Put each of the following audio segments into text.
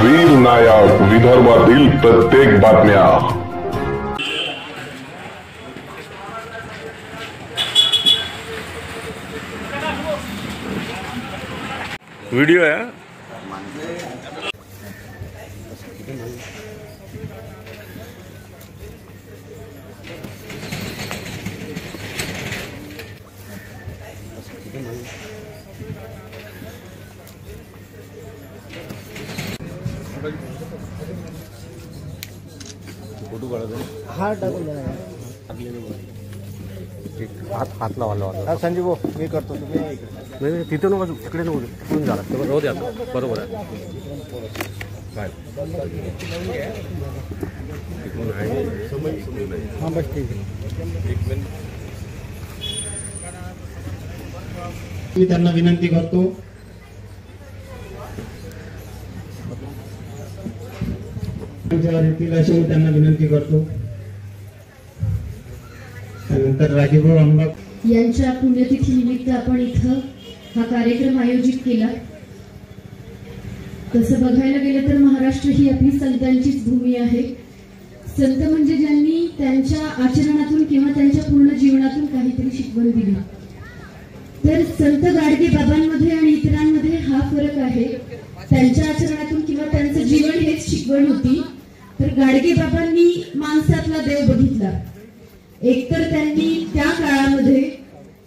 वीर नायक विदर्भातील प्रत्येक बातम्या। वीडियो है फोटो काढा हा टाकून द्या हात लावा हा संजीव भाऊ मी करतो तुम्ही नाही तिथे नको तिकडे नको तिकडून झाला तर राहू द्या बरोबर आहे काय हां बस ठीक आहे मी त्यांना विनंती करतो अशी मी त्यांना विनंती करतो। त्यानंतर राजीवभाऊ आंबा यांच्या पुण्यतिथी निमित्त आपण इथं हा कार्यक्रम आयोजित केला। तसं बघायला गेलं तर महाराष्ट्र ही आपली संतांचीच भूमी आहे। संत म्हणजे ज्यांनी त्यांच्या आचरणातून किंवा त्यांच्या पूर्ण जीवनातून काहीतरी शिकवण दिली। तर संत गाडगे बाबांमध्ये आणि इतरांमध्ये हा फरक आहे। त्यांच्या आचरणातून किंवा त्यांचं जीवन हेच शिकवण होती। तर गाडगे बाबांनी माणसातला देव बघितला। एकतर त्यांनी त्या काळामध्ये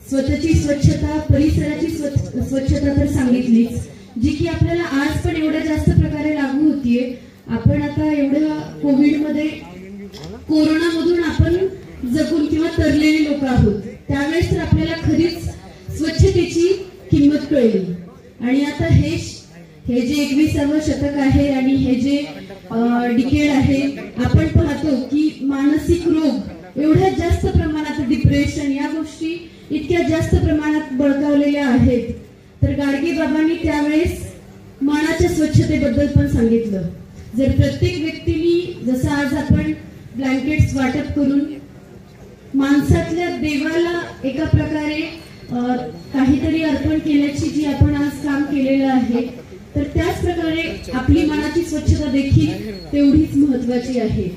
स्वतःची स्वच्छता, परिसराची स्वच्छता तर सांगितलीच, जी की आपल्याला आज पण एवढ्या जास्त प्रकारे लागू होतीये। आपण आता एवढ्या कोविडमध्ये कोरोनामधून आपण जगून किंवा तरलेले लोक आहोत, त्यावेळेस तर आपल्याला खरीच स्वच्छतेची किंमत कळली। आणि आता हे जे 21वे शतक आहे आणि हे जे डिकेड आहे, आपण पाहतो की मानसिक रोग एवढ्या जास्त प्रमाणात, डिप्रेशन या गोष्टी इतक्या जास्त प्रमाणात बळकावलेल्या आहेत। तर गाडगे बाबांनी त्यावेळेस मनाच्या स्वच्छतेबद्दल पण सांगितलं। जर प्रत्येक व्यक्तीने जसं आज आपण ब्लँकेट्स वाटप करून माणसातल्या देवाला एका प्रकारे काहीतरी अर्पण केल्याची जी आपण आज काम केलेलं आहे, तर त्याच प्रकारे आपली मनाची स्वच्छता देखील तेवढीच महत्वाची आहे।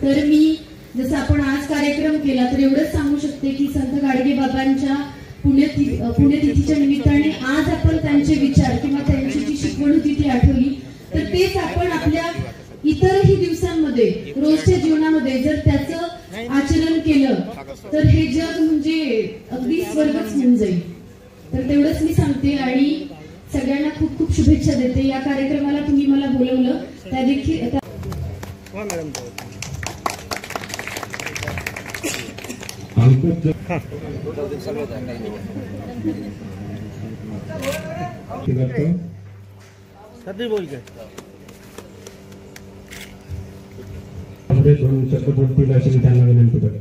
तर मी जसं आपण आज कार्यक्रम केला तर एवढंच सांगू शकते की संत गाडगे बाबांच्या पुण्यतिथीच्या निमित्ताने आज आपण त्यांचे विचार किंवा त्यांची जी शिकवण होती ती आठवली। तर तेच आपण आपल्या इतरही दिवसांमध्ये रोजच्या जीवनामध्ये जर त्याचं आचरण केलं तर हे जग म्हणजे अगदी स्वर्गच होऊन जाईल। तर तेवढंच मी सांगते आणि सगळ्यांना खूप खूप शुभेच्छा देते। या कार्यक्रमाला तुम्ही मला बोलवलं त्या देखील बोल काय चक्रवर्ती त्यांना विनंती करतो।